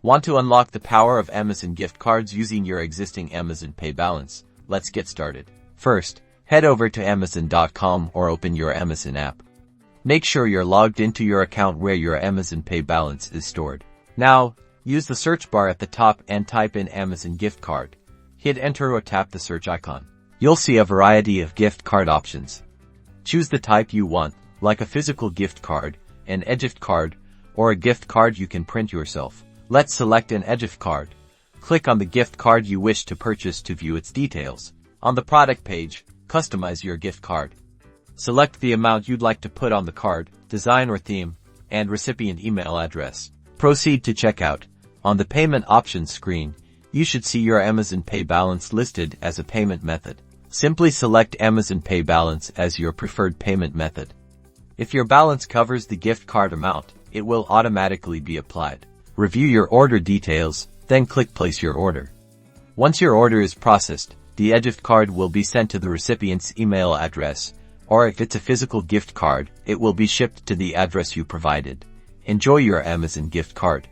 Want to unlock the power of Amazon gift cards using your existing Amazon Pay balance? Let's get started. First, head over to Amazon.com or open your Amazon app. Make sure you're logged into your account where your Amazon Pay balance is stored. Now, use the search bar at the top and type in Amazon gift card. Hit enter or tap the search icon. You'll see a variety of gift card options. Choose the type you want, like a physical gift card, an eGift card, or a gift card you can print yourself. Let's select an eGift card. Click on the gift card you wish to purchase to view its details. On the product page, customize your gift card. Select the amount you'd like to put on the card, design or theme, and recipient email address. Proceed to checkout. On the payment options screen, you should see your Amazon Pay balance listed as a payment method. Simply select Amazon Pay balance as your preferred payment method. If your balance covers the gift card amount, it will automatically be applied. Review your order details, then click Place your order. Once your order is processed, the eGift card will be sent to the recipient's email address, or if it's a physical gift card, it will be shipped to the address you provided. Enjoy your Amazon gift card.